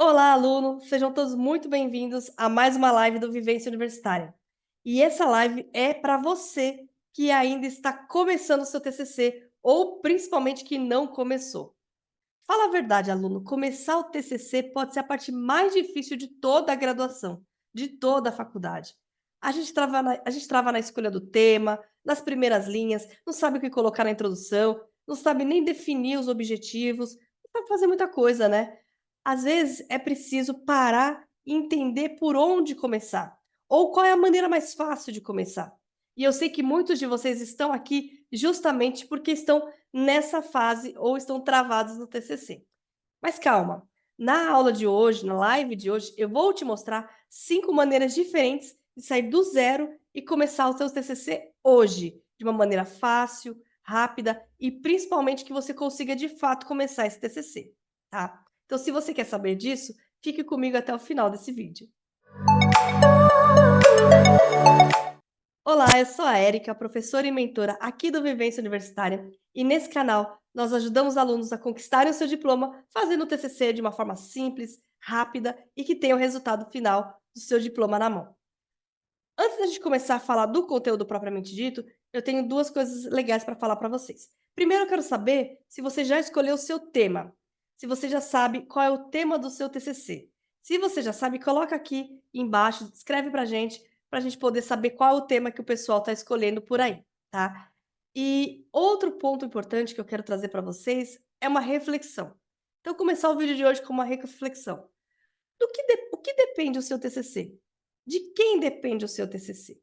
Olá, aluno! Sejam todos muito bem-vindos a mais uma live do Vivência Universitária. E essa live é para você que ainda está começando o seu TCC ou principalmente que não começou. Fala a verdade, aluno, começar o TCC pode ser a parte mais difícil de toda a graduação, de toda a faculdade. A gente trava na escolha do tema, nas primeiras linhas, não sabe o que colocar na introdução, não sabe nem definir os objetivos, não sabe fazer muita coisa, né? Às vezes é preciso parar e entender por onde começar, ou qual é a maneira mais fácil de começar. E eu sei que muitos de vocês estão aqui justamente porque estão nessa fase ou estão travados no TCC. Mas calma, na aula de hoje, na live de hoje, eu vou te mostrar 5 maneiras diferentes de sair do zero e começar o seu TCC hoje, de uma maneira fácil, rápida e principalmente que você consiga de fato começar esse TCC, tá? Então, se você quer saber disso, fique comigo até o final desse vídeo. Olá, eu sou a Érica, professora e mentora aqui do Vivência Universitária, e nesse canal nós ajudamos alunos a conquistarem o seu diploma fazendo o TCC de uma forma simples, rápida e que tenha o resultado final do seu diploma na mão. Antes da gente começar a falar do conteúdo propriamente dito, eu tenho duas coisas legais para falar para vocês. Primeiro, eu quero saber se você já escolheu o seu tema, se você já sabe qual é o tema do seu TCC. Se você já sabe, coloca aqui embaixo, escreve para a gente poder saber qual é o tema que o pessoal está escolhendo por aí, tá? E outro ponto importante que eu quero trazer para vocês é uma reflexão. Então, começar o vídeo de hoje com uma reflexão. O que depende o seu TCC? De quem depende o seu TCC?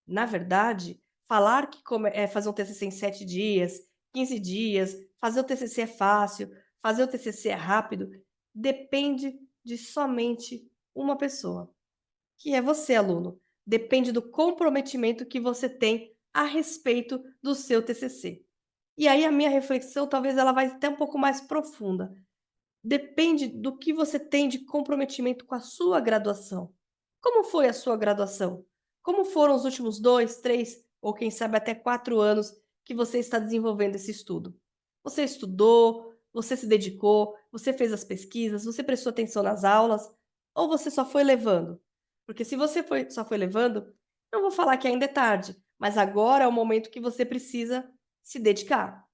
Na verdade, falar que fazer um TCC em 7 dias, 15 dias, fazer o TCC é fácil, fazer o TCC é rápido, depende de somente uma pessoa, que é você, aluno. Depende do comprometimento que você tem a respeito do seu TCC. E aí a minha reflexão talvez ela vai até um pouco mais profunda. Depende do que você tem de comprometimento com a sua graduação. Como foi a sua graduação? Como foram os últimos 2, 3 ou quem sabe até 4 anos que você está desenvolvendo esse estudo? Você estudou, você se dedicou, você fez as pesquisas, você prestou atenção nas aulas ou você só foi levando? Porque se você só foi levando, não vou falar que ainda é tarde, mas agora é o momento que você precisa se dedicar,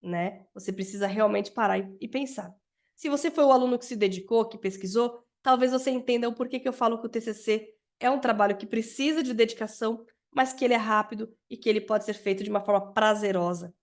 né? Você precisa realmente parar e pensar. Se você foi o aluno que se dedicou, que pesquisou, talvez você entenda o porquê que eu falo que o TCC é um trabalho que precisa de dedicação, mas que ele é rápido e que ele pode ser feito de uma forma prazerosa.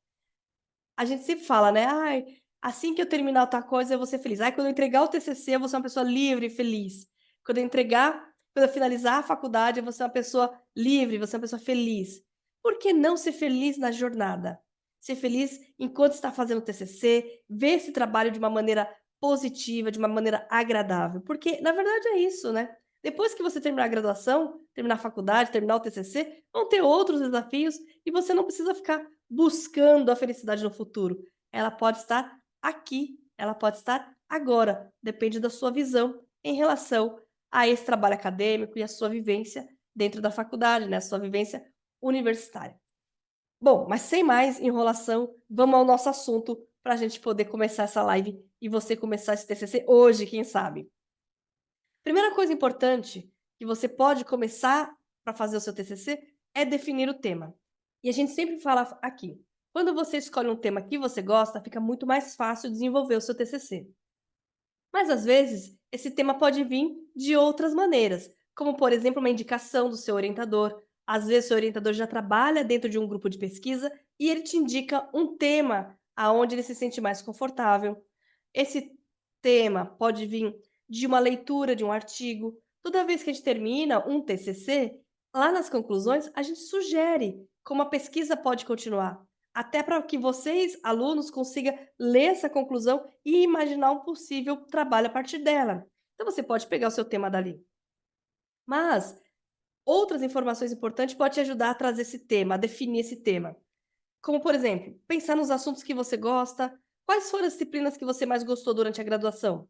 A gente sempre fala, né: "Ai, assim que eu terminar outra coisa eu vou ser feliz. Ai, quando eu entregar o TCC eu vou ser uma pessoa livre e feliz. Quando eu finalizar a faculdade eu vou ser uma pessoa livre, vou ser uma pessoa feliz". Por que não ser feliz na jornada? Ser feliz enquanto está fazendo o TCC, ver esse trabalho de uma maneira positiva, de uma maneira agradável, porque na verdade é isso, né. Depois que você terminar a graduação, terminar a faculdade, terminar o TCC, vão ter outros desafios e você não precisa ficar buscando a felicidade no futuro. Ela pode estar aqui, ela pode estar agora, depende da sua visão em relação a esse trabalho acadêmico e a sua vivência dentro da faculdade, né, a sua vivência universitária. Bom, mas sem mais enrolação, vamos ao nosso assunto para a gente poder começar essa live e você começar esse TCC hoje, quem sabe. Primeira coisa importante que você pode começar para fazer o seu TCC é definir o tema. E a gente sempre fala aqui, quando você escolhe um tema que você gosta, fica muito mais fácil desenvolver o seu TCC. Mas às vezes, esse tema pode vir de outras maneiras, como por exemplo, uma indicação do seu orientador. Às vezes, seu orientador já trabalha dentro de um grupo de pesquisa e ele te indica um tema aonde ele se sente mais confortável. Esse tema pode vir de uma leitura de um artigo. Toda vez que a gente termina um TCC, lá nas conclusões, a gente sugere como a pesquisa pode continuar, até para que vocês, alunos, consigam ler essa conclusão e imaginar um possível trabalho a partir dela. Então você pode pegar o seu tema dali. Mas outras informações importantes podem te ajudar a trazer esse tema, a definir esse tema. Como, por exemplo, pensar nos assuntos que você gosta. Quais foram as disciplinas que você mais gostou durante a graduação?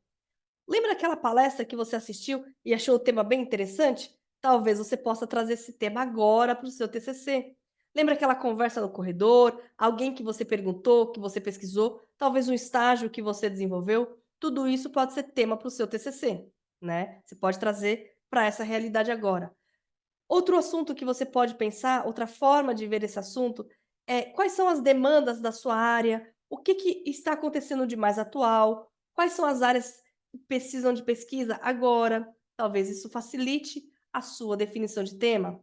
Lembra aquela palestra que você assistiu e achou o tema bem interessante? Talvez você possa trazer esse tema agora para o seu TCC. Lembra aquela conversa no corredor, alguém que você perguntou, que você pesquisou, talvez um estágio que você desenvolveu? tudo isso pode ser tema para o seu TCC, né? Você pode trazer para essa realidade agora. Outro assunto que você pode pensar, outra forma de ver esse assunto, é quais são as demandas da sua área, o que que está acontecendo de mais atual, quais são as áreas que precisam de pesquisa agora. Talvez isso facilite a sua definição de tema.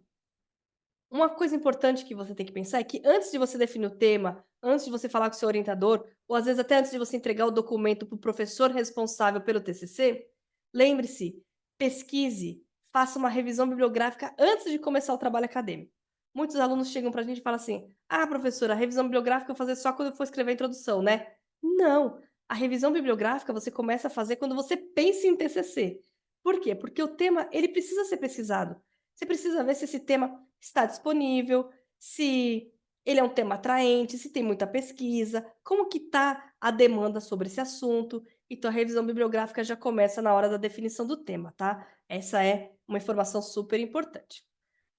Uma coisa importante que você tem que pensar é que antes de você definir o tema, antes de você falar com o seu orientador, ou às vezes até antes de você entregar o documento para o professor responsável pelo TCC, lembre-se, pesquise, faça uma revisão bibliográfica antes de começar o trabalho acadêmico. Muitos alunos chegam para a gente e falam assim: "Ah, professora, a revisão bibliográfica eu vou fazer só quando eu for escrever a introdução, né?" Não, a revisão bibliográfica você começa a fazer quando você pensa em TCC. Por quê? Porque o tema ele precisa ser pesquisado. Você precisa ver se esse tema está disponível, se ele é um tema atraente, se tem muita pesquisa, como que está a demanda sobre esse assunto. Então a revisão bibliográfica já começa na hora da definição do tema, tá? Essa é uma informação super importante.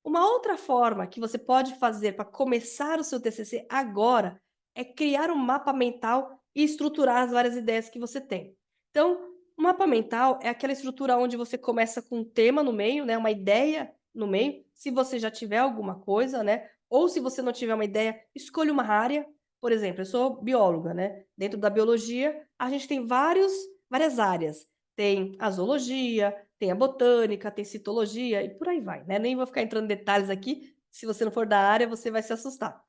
Uma outra forma que você pode fazer para começar o seu TCC agora é criar um mapa mental e estruturar as várias ideias que você tem. Então, o mapa mental é aquela estrutura onde você começa com um tema no meio, né, uma ideia no meio, se você já tiver alguma coisa, né, ou se você não tiver uma ideia, escolha uma área. Por exemplo, eu sou bióloga, né? Dentro da biologia, a gente tem várias áreas. Tem a zoologia, tem a botânica, tem citologia e por aí vai, né, nem vou ficar entrando em detalhes aqui, se você não for da área, você vai se assustar.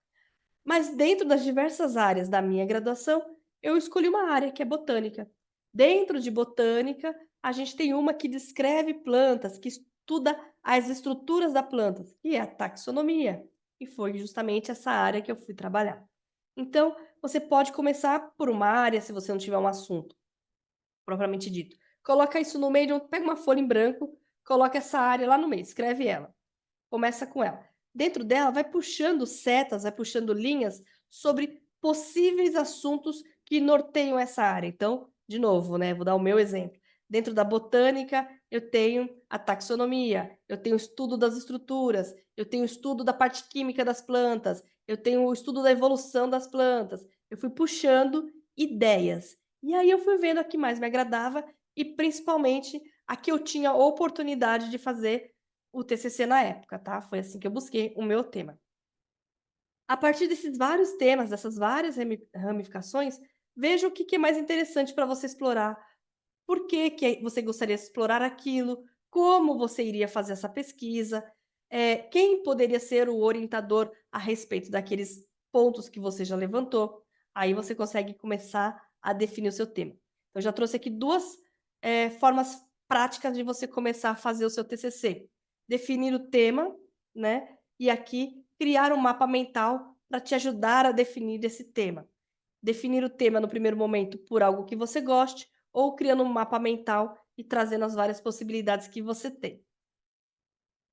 Mas dentro das diversas áreas da minha graduação, eu escolhi uma área que é botânica. Dentro de botânica, a gente tem uma que descreve plantas, que estuda as estruturas da planta, que é a taxonomia, e foi justamente essa área que eu fui trabalhar. Então, você pode começar por uma área, se você não tiver um assunto propriamente dito. Coloca isso no meio de pega uma folha em branco, coloca essa área lá no meio, escreve ela. Começa com ela. Dentro dela, vai puxando setas, vai puxando linhas sobre possíveis assuntos que norteiam essa área. Então, de novo, né, vou dar o meu exemplo. Dentro da botânica, eu tenho a taxonomia, eu tenho o estudo das estruturas, eu tenho o estudo da parte química das plantas, eu tenho o estudo da evolução das plantas. Eu fui puxando ideias. E aí eu fui vendo a que mais me agradava e principalmente a que eu tinha oportunidade de fazer o TCC na época, tá, foi assim que eu busquei o meu tema. A partir desses vários temas, dessas várias ramificações, veja o que que é mais interessante para você explorar, por que que você gostaria de explorar aquilo, como você iria fazer essa pesquisa, quem poderia ser o orientador a respeito daqueles pontos que você já levantou. Aí você consegue começar a definir o seu tema. Eu já trouxe aqui 2 formas práticas de você começar a fazer o seu TCC. Definir o tema, né, e aqui criar um mapa mental para te ajudar a definir esse tema. Definir o tema no primeiro momento por algo que você goste, ou criando um mapa mental e trazendo as várias possibilidades que você tem.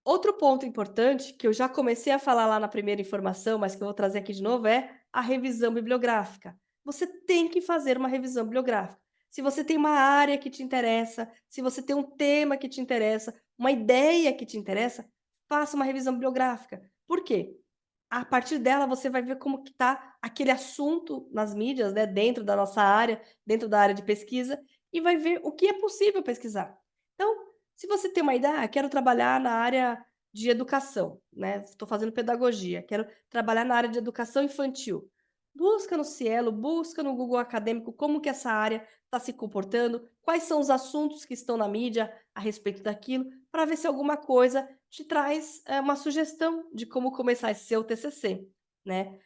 Outro ponto importante, que eu já comecei a falar lá na primeira informação, mas que eu vou trazer aqui de novo, é a revisão bibliográfica. Você tem que fazer uma revisão bibliográfica. Se você tem uma área que te interessa, se você tem um tema que te interessa, uma ideia que te interessa, faça uma revisão bibliográfica. Por quê? A partir dela, você vai ver como que está aquele assunto nas mídias, né, dentro da nossa área, dentro da área de pesquisa, e vai ver o que é possível pesquisar. Então, se você tem uma ideia: "Ah, quero trabalhar na área de educação, né, estou fazendo pedagogia, quero trabalhar na área de educação infantil". Busca no Cielo, busca no Google Acadêmico como que essa área está se comportando, quais são os assuntos que estão na mídia a respeito daquilo, para ver se alguma coisa te traz, uma sugestão de como começar esse seu TCC, né.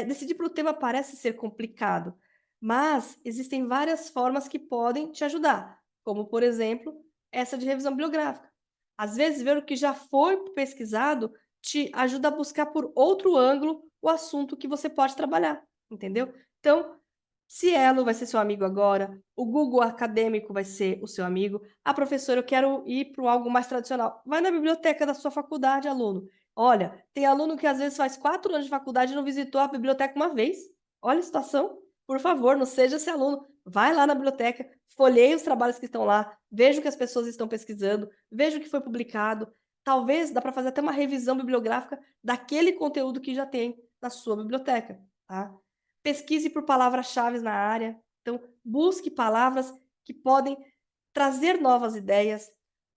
Decidir pelo tema parece ser complicado, mas existem várias formas que podem te ajudar, como, por exemplo, essa de revisão bibliográfica. Às vezes, ver o que já foi pesquisado te ajuda a buscar por outro ângulo o assunto que você pode trabalhar, entendeu. Então, Cielo vai ser seu amigo agora, o Google Acadêmico vai ser o seu amigo. "Ah, professor, eu quero ir para algo mais tradicional". Vai na biblioteca da sua faculdade, aluno. Olha, tem aluno que às vezes faz 4 anos de faculdade e não visitou a biblioteca uma vez. Olha a situação. Por favor, não seja esse aluno. Vai lá na biblioteca, folheie os trabalhos que estão lá, veja o que as pessoas estão pesquisando, veja o que foi publicado. Talvez dá para fazer até uma revisão bibliográfica daquele conteúdo que já tem na sua biblioteca, tá. Pesquise por palavras-chaves na área. Então, busque palavras que podem trazer novas ideias.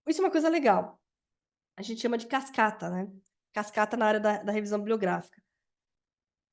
Isso é uma coisa legal. A gente chama de cascata, né? Cascata na área da revisão bibliográfica.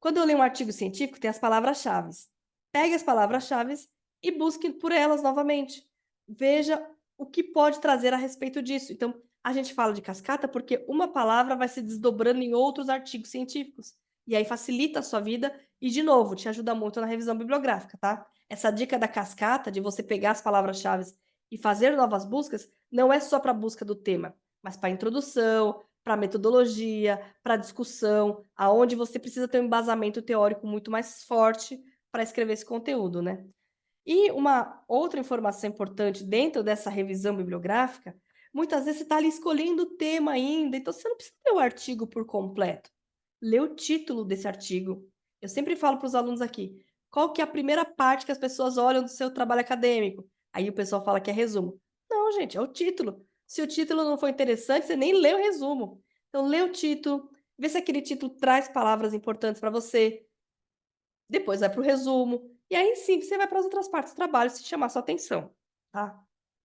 Quando eu leio um artigo científico, tem as palavras-chaves. Pegue as palavras-chaves e busque por elas novamente. Veja o que pode trazer a respeito disso. Então, a gente fala de cascata porque uma palavra vai se desdobrando em outros artigos científicos. E aí facilita a sua vida e, de novo, te ajuda muito na revisão bibliográfica, tá? Essa dica da cascata, de você pegar as palavras-chaves e fazer novas buscas, não é só para a busca do tema, mas para a introdução, para metodologia, para discussão, aonde você precisa ter um embasamento teórico muito mais forte para escrever esse conteúdo, né. E uma outra informação importante dentro dessa revisão bibliográfica, muitas vezes você está ali escolhendo o tema ainda, então você não precisa ler o artigo por completo. Lê o título desse artigo. Eu sempre falo para os alunos aqui, qual que é a primeira parte que as pessoas olham do seu trabalho acadêmico? Aí o pessoal fala que é resumo. Não, gente, é o título. Se o título não for interessante, você nem lê o resumo. Então lê o título, vê se aquele título traz palavras importantes para você, depois vai para o resumo, e aí sim você vai para as outras partes do trabalho se chamar sua atenção, tá.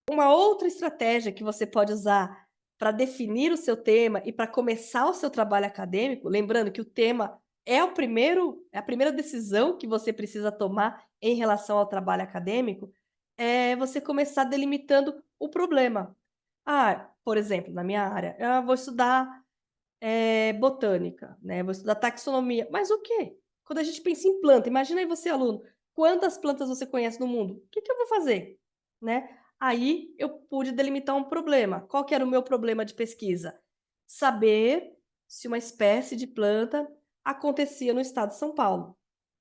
Uma outra estratégia que você pode usar para definir o seu tema e para começar o seu trabalho acadêmico, lembrando que o tema é a primeira decisão que você precisa tomar em relação ao trabalho acadêmico, é você começar delimitando o problema. Ah, por exemplo, na minha área, eu vou estudar botânica, né, vou estudar taxonomia, mas o quê? Quando a gente pensa em planta, imagina aí você aluno, quantas plantas você conhece no mundo? O que que eu vou fazer? Né. Aí eu pude delimitar um problema. Qual que era o meu problema de pesquisa? Saber se uma espécie de planta acontecia no estado de São Paulo.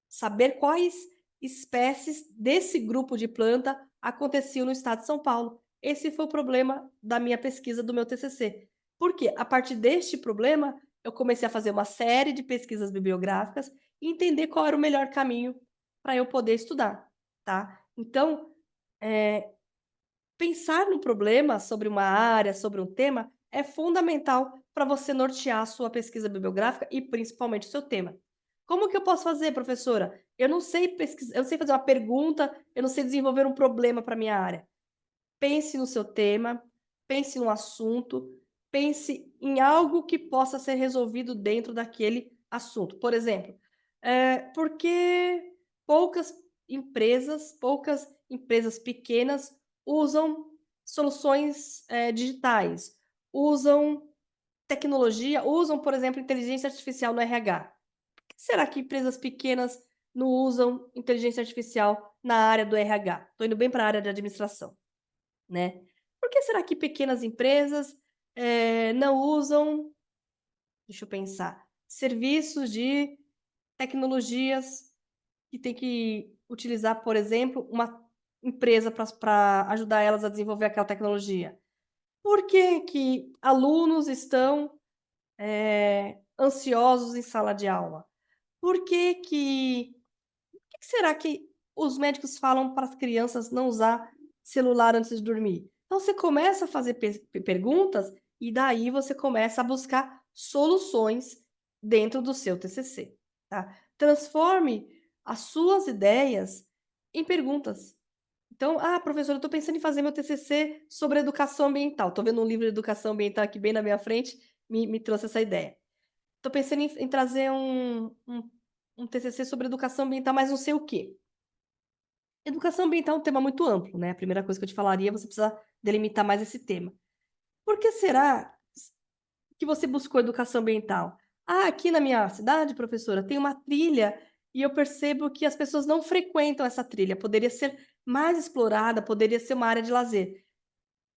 Saber quais espécies desse grupo de planta aconteciam no estado de São Paulo. Esse foi o problema da minha pesquisa do meu TCC. Por quê? A partir deste problema, eu comecei a fazer uma série de pesquisas bibliográficas e entender qual era o melhor caminho para eu poder estudar, tá. Então, eh, pensar no problema sobre uma área, sobre um tema, é fundamental para você nortear a sua pesquisa bibliográfica e principalmente o seu tema. Como que eu posso fazer, professora? Eu não sei pesquisar, eu não sei fazer uma pergunta, eu não sei desenvolver um problema para minha área. Pense no seu tema, pense no assunto, pense em algo que possa ser resolvido dentro daquele assunto. Por exemplo, por que poucas empresas pequenas usam soluções, digitais, usam tecnologia, usam, por exemplo, inteligência artificial no RH? Por que será que empresas pequenas não usam inteligência artificial na área do RH? Estou indo bem para a área de administração. Né. Por que será que pequenas empresas, não usam, deixa eu pensar, serviços de tecnologias que tem que utilizar, por exemplo, uma empresa para ajudar elas a desenvolver aquela tecnologia? Por que que alunos estão, ansiosos em sala de aula? Por que será que os médicos falam para as crianças não usar celular antes de dormir? Então você começa a fazer perguntas e daí você começa a buscar soluções dentro do seu TCC, tá. Transforme as suas ideias em perguntas. Então: "Ah, professora, eu estou pensando em fazer meu TCC sobre educação ambiental", estou vendo um livro de educação ambiental aqui bem na minha frente, me trouxe essa ideia. Estou pensando em trazer um TCC sobre educação ambiental, mas não sei o quê. Educação ambiental é um tema muito amplo, né, a primeira coisa que eu te falaria, você precisa delimitar mais esse tema. Por que será que você buscou educação ambiental? "Ah, aqui na minha cidade, professora, tem uma trilha e eu percebo que as pessoas não frequentam essa trilha, poderia ser mais explorada, poderia ser uma área de lazer".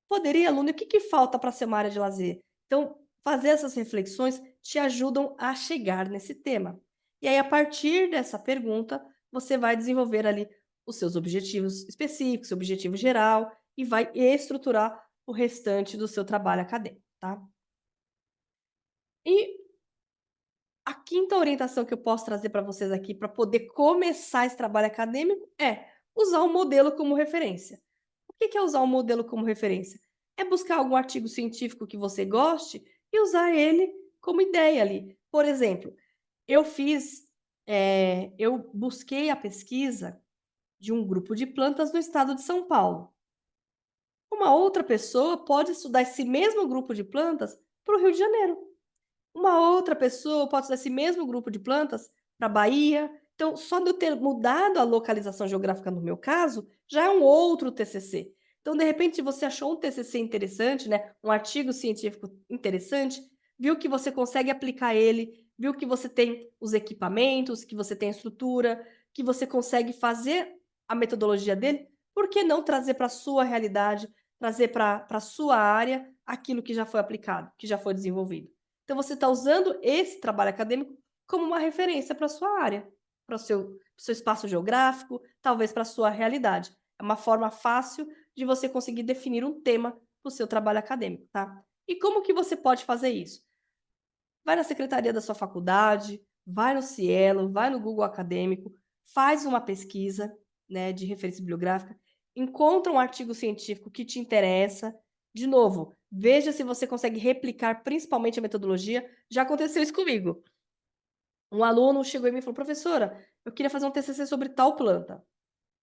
Poderia, aluno, e o que que falta para ser uma área de lazer? Então, fazer essas reflexões te ajudam a chegar nesse tema. E aí, a partir dessa pergunta, você vai desenvolver ali os seus objetivos específicos, seu objetivo geral e vai estruturar o restante do seu trabalho acadêmico, tá? E a quinta orientação que eu posso trazer para vocês aqui, para poder começar esse trabalho acadêmico, é usar o modelo como referência. O que que é usar o modelo como referência? É buscar algum artigo científico que você goste e usar ele como ideia ali. Por exemplo, eu fiz, eu busquei a pesquisa de um grupo de plantas no estado de São Paulo. Uma outra pessoa pode estudar esse mesmo grupo de plantas para o Rio de Janeiro. Uma outra pessoa pode estudar esse mesmo grupo de plantas para a Bahia. Então, só de eu ter mudado a localização geográfica no meu caso, já é um outro TCC. Então, de repente, você achou um TCC interessante, né, um artigo científico interessante, viu que você consegue aplicar ele, viu que você tem os equipamentos, que você tem a estrutura, que você consegue fazer a metodologia dele, por que não trazer para a sua realidade, trazer para a sua área aquilo que já foi aplicado, que já foi desenvolvido? Então você está usando esse trabalho acadêmico como uma referência para a sua área, para o seu espaço geográfico, talvez para a sua realidade. É uma forma fácil de você conseguir definir um tema para o seu trabalho acadêmico, tá? E como que você pode fazer isso? Vai na secretaria da sua faculdade, vai no Cielo, vai no Google Acadêmico, faz uma pesquisa, né, de referência bibliográfica, encontra um artigo científico que te interessa. De novo, veja se você consegue replicar principalmente a metodologia. Já aconteceu isso comigo. Um aluno chegou em mim e falou: "Professora, eu queria fazer um TCC sobre tal planta",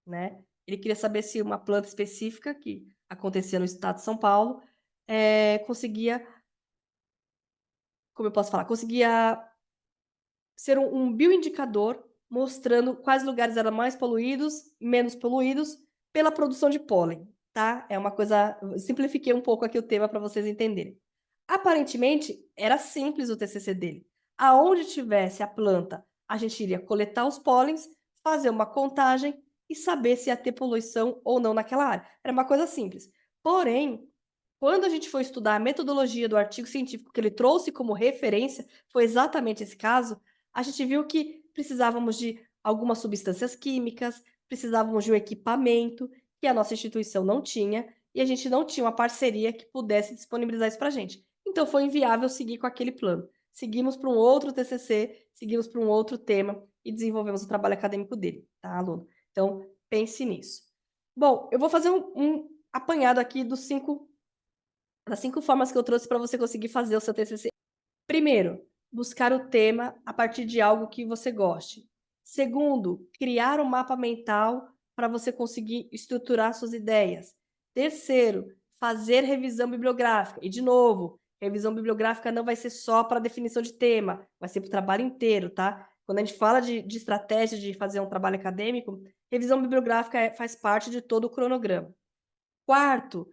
né. Ele queria saber se uma planta específica que acontecia no estado de São Paulo, conseguia, como eu posso falar, conseguia ser um bioindicador mostrando quais lugares eram mais poluídos, menos poluídos, pela produção de pólen, tá? É uma coisa, eu simplifiquei um pouco aqui o tema para vocês entenderem. Aparentemente, era simples o TCC dele. Aonde tivesse a planta, a gente iria coletar os pólens, fazer uma contagem e saber se ia ter poluição ou não naquela área. Era uma coisa simples. Porém, quando a gente foi estudar a metodologia do artigo científico que ele trouxe como referência, foi exatamente esse caso, a gente viu que precisávamos de algumas substâncias químicas, precisávamos de um equipamento que a nossa instituição não tinha, e a gente não tinha uma parceria que pudesse disponibilizar isso para a gente. Então foi inviável seguir com aquele plano. Seguimos para um outro TCC, seguimos para um outro tema e desenvolvemos o trabalho acadêmico dele, tá, aluno? Então pense nisso. Bom, eu vou fazer um apanhado aqui das 5 formas que eu trouxe para você conseguir fazer o seu TCC. Primeiro, buscar o tema a partir de algo que você goste. Segundo, criar um mapa mental para você conseguir estruturar suas ideias. Terceiro, fazer revisão bibliográfica. E, de novo, revisão bibliográfica não vai ser só para definição de tema, vai ser para o trabalho inteiro, tá? Quando a gente fala de estratégia de fazer um trabalho acadêmico, revisão bibliográfica faz parte de todo o cronograma. Quarto,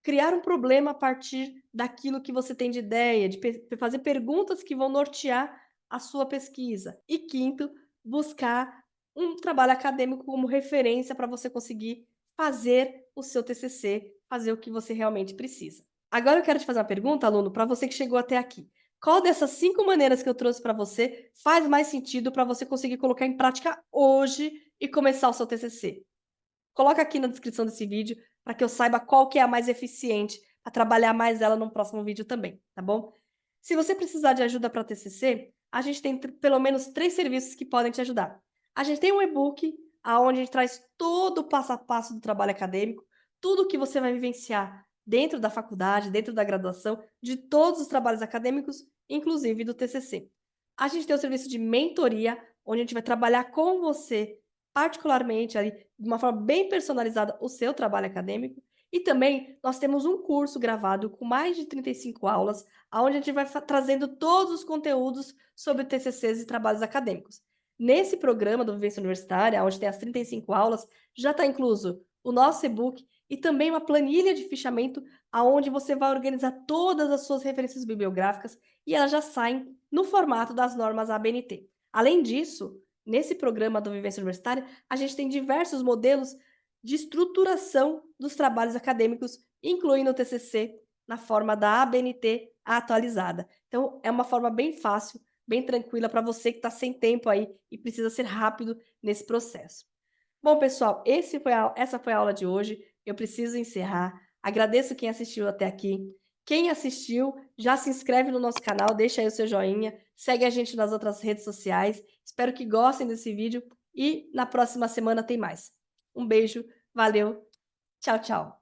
criar um problema a partir daquilo que você tem de ideia, de fazer perguntas que vão nortear a sua pesquisa. E quinto, buscar um trabalho acadêmico como referência para você conseguir fazer o seu TCC, fazer o que você realmente precisa. Agora eu quero te fazer uma pergunta, aluno, para você que chegou até aqui. Qual dessas 5 maneiras que eu trouxe para você faz mais sentido para você conseguir colocar em prática hoje e começar o seu TCC? Coloca aqui na descrição desse vídeo para que eu saiba qual que é a mais eficiente, para trabalhar mais ela no próximo vídeo também, tá bom? Se você precisar de ajuda para TCC, a gente tem pelo menos 3 serviços que podem te ajudar. A gente tem um e-book aonde a gente traz todo o passo a passo do trabalho acadêmico, tudo o que você vai vivenciar dentro da faculdade, dentro da graduação, de todos os trabalhos acadêmicos, inclusive do TCC. A gente tem o serviço de mentoria, onde a gente vai trabalhar com você particularmente ali, de uma forma bem personalizada, o seu trabalho acadêmico. E também nós temos um curso gravado com mais de 35 aulas, aonde a gente vai trazendo todos os conteúdos sobre TCCs e trabalhos acadêmicos. Nesse programa do Vivência Universitária, onde tem as 35 aulas, já está incluso o nosso e-book e também uma planilha de fichamento, aonde você vai organizar todas as suas referências bibliográficas e elas já saem no formato das normas ABNT. Além disso, nesse programa do Vivência Universitária, a gente tem diversos modelos de estruturação dos trabalhos acadêmicos, incluindo o TCC, na forma da ABNT atualizada. Então, é uma forma bem fácil, bem tranquila para você que está sem tempo aí e precisa ser rápido nesse processo. Bom, pessoal, essa foi a aula de hoje. Eu preciso encerrar. Agradeço quem assistiu até aqui. Quem assistiu, já se inscreve no nosso canal, deixa aí o seu joinha, segue a gente nas outras redes sociais. Espero que gostem desse vídeo e na próxima semana tem mais. Um beijo, valeu, tchau, tchau.